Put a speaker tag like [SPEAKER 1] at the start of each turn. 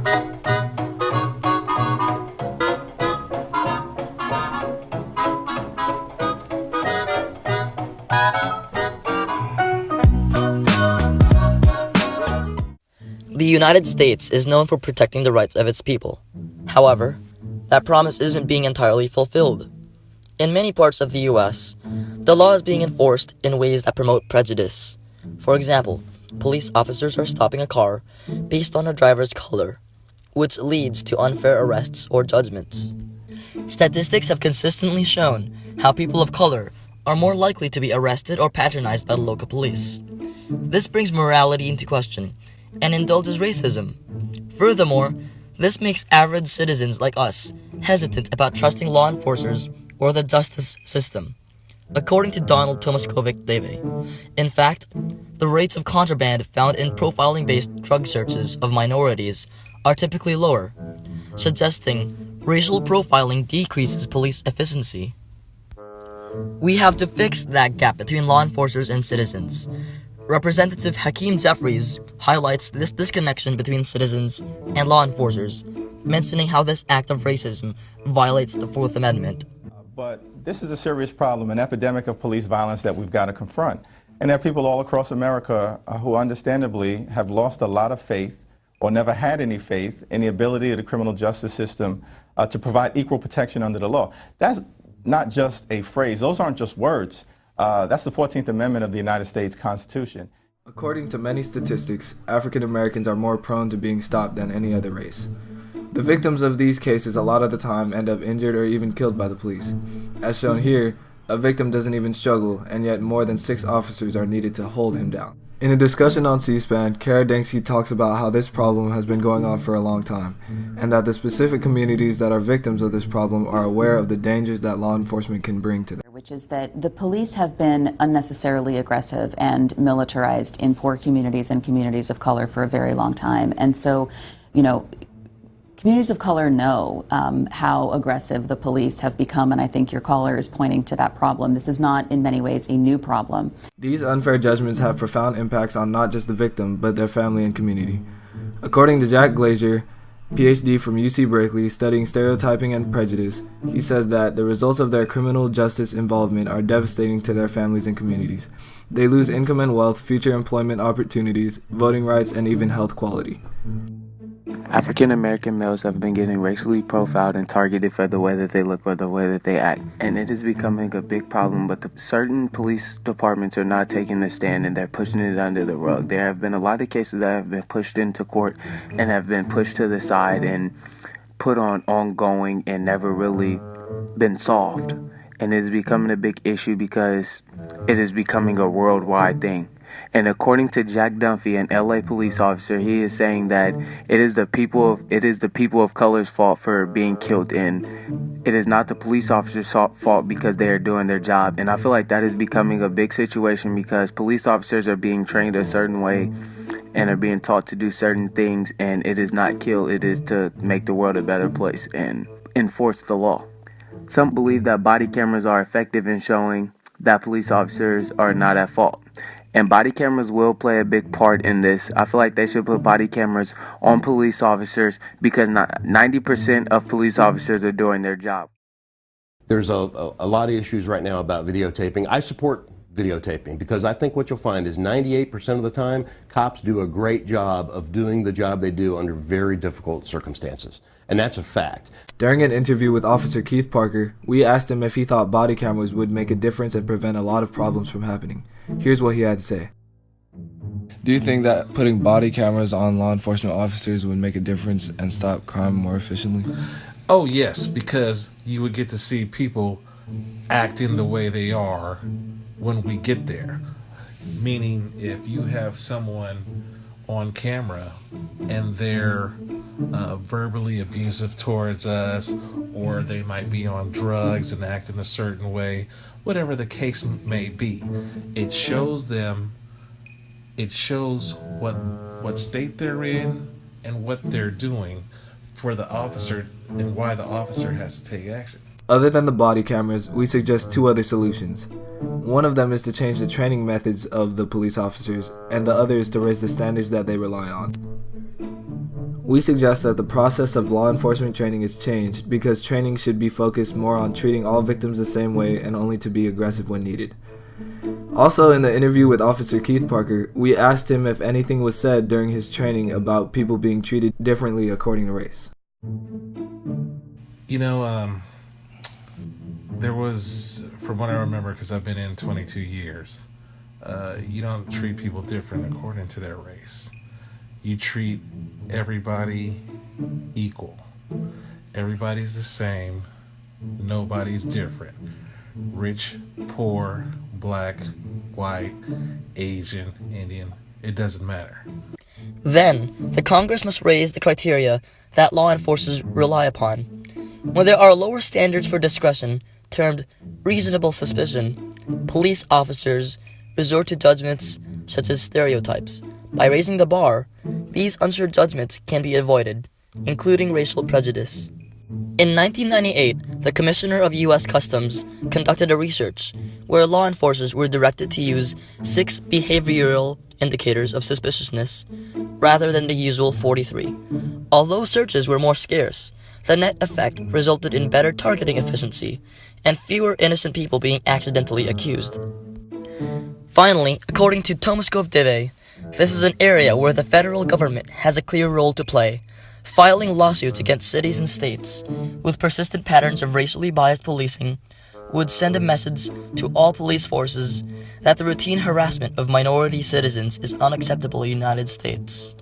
[SPEAKER 1] The United States is known for protecting the rights of its people. However, that promise isn't being entirely fulfilled. In many parts of the US, the law is being enforced in ways that promote prejudice. For example, police officers are stopping a car based on a driver's color, which leads to unfair arrests or judgments. Statistics have consistently shown how people of color are more likely to be arrested or patronized by the local police. This brings morality into question and indulges racism. Furthermore, this makes average citizens like us hesitant about trusting law enforcers or the justice system. According to Donald Tomaskovic-Levy, in fact, the rates of contraband found in profiling-based drug searches of minorities are typically lower, suggesting racial profiling decreases police efficiency. We have to fix that gap between law enforcers and citizens. Representative Hakeem Jeffries highlights this disconnection between citizens and law enforcers, mentioning how this act of racism violates the Fourth Amendment.
[SPEAKER 2] But this is a serious problem, an epidemic of police violence that we've got to confront. And there are people all across America who understandably have lost a lot of faith or never had any faith in the ability of the criminal justice system to provide equal protection under the law. That's not just a phrase. Those aren't just words. That's the 14th Amendment of the United States Constitution.
[SPEAKER 3] According to many statistics, African Americans are more prone to being stopped than any other race. The victims of these cases a lot of the time end up injured or even killed by the police. As shown here, a victim doesn't even struggle, and yet more than 6 officers are needed to hold him down. In a discussion on C-SPAN, Kara Denksy talks about how this problem has been going on for a long time, and that the specific communities that are victims of this problem are aware of the dangers that law enforcement can bring to them.
[SPEAKER 4] Which is that the police have been unnecessarily aggressive and militarized in poor communities and communities of color for a very long time. And so, communities of color know how aggressive the police have become, and I think your caller is pointing to that problem. This is not, in many ways, a new problem.
[SPEAKER 3] These unfair judgments have profound impacts on not just the victim, but their family and community. According to Jack Glazier, PhD from UC Berkeley, studying stereotyping and prejudice, he says that the results of their criminal justice involvement are devastating to their families and communities. They lose income and wealth, future employment opportunities, voting rights, and even health quality.
[SPEAKER 5] African American males have been getting racially profiled and targeted for the way that they look or the way that they act, and it is becoming a big problem, but certain police departments are not taking a stand and they're pushing it under the rug. There have been a lot of cases that have been pushed into court and have been pushed to the side and put on ongoing and never really been solved, and it is becoming a big issue because it is becoming a worldwide thing. And according to Jack Dunphy, an LA police officer, he is saying that it is the people of color's fault for being killed, and it is not the police officers' fault because they are doing their job. And I feel like that is becoming a big situation because police officers are being trained a certain way and are being taught to do certain things, and it is not kill, it is to make the world a better place and enforce the law. Some believe that body cameras are effective in showing that police officers are not at fault. And body cameras will play a big part in this. I feel like they should put body cameras on police officers because 90% of police officers are doing their job.
[SPEAKER 6] There's a lot of issues right now about videotaping. I support videotaping because I think what you'll find is 98% of the time, cops do a great job of doing the job they do under very difficult circumstances. And that's a fact.
[SPEAKER 3] During an interview with Officer Keith Parker, we asked him if he thought body cameras would make a difference and prevent a lot of problems from happening. Here's what he had to say. Do you think that putting body cameras on law enforcement officers would make a difference and stop crime more efficiently?
[SPEAKER 7] Oh yes, because you would get to see people acting the way they are when we get there. Meaning if you have someone on camera and they're verbally abusive towards us, or they might be on drugs and act in a certain way, whatever the case may be, it shows what state they're in and what they're doing for the officer and why the officer has to take action.
[SPEAKER 3] Other than the body cameras, we suggest 2 other solutions. One of them is to change the training methods of the police officers, and the other is to raise the standards that they rely on. We suggest that the process of law enforcement training is changed because training should be focused more on treating all victims the same way and only to be aggressive when needed. Also, in the interview with Officer Keith Parker, we asked him if anything was said during his training about people being treated differently according to race.
[SPEAKER 7] You know, there was, from what I remember, because I've been in 22 years, you don't treat people different according to their race. You treat everybody equal. Everybody's the same. Nobody's different. Rich, poor, black, white, Asian, Indian, it doesn't matter.
[SPEAKER 1] Then, the Congress must raise the criteria that law enforcers rely upon. When there are lower standards for discretion, termed reasonable suspicion, police officers resort to judgments such as stereotypes. By raising the bar, these unsure judgments can be avoided, including racial prejudice. In 1998, the Commissioner of U.S. Customs conducted a research where law enforcers were directed to use 6 behavioral indicators of suspiciousness rather than the usual 43. Although searches were more scarce, the net effect resulted in better targeting efficiency and fewer innocent people being accidentally accused. Finally, according to Tomskov Deve, this is an area where the federal government has a clear role to play, filing lawsuits against cities and states with persistent patterns of racially biased policing would send a message to all police forces that the routine harassment of minority citizens is unacceptable in the United States.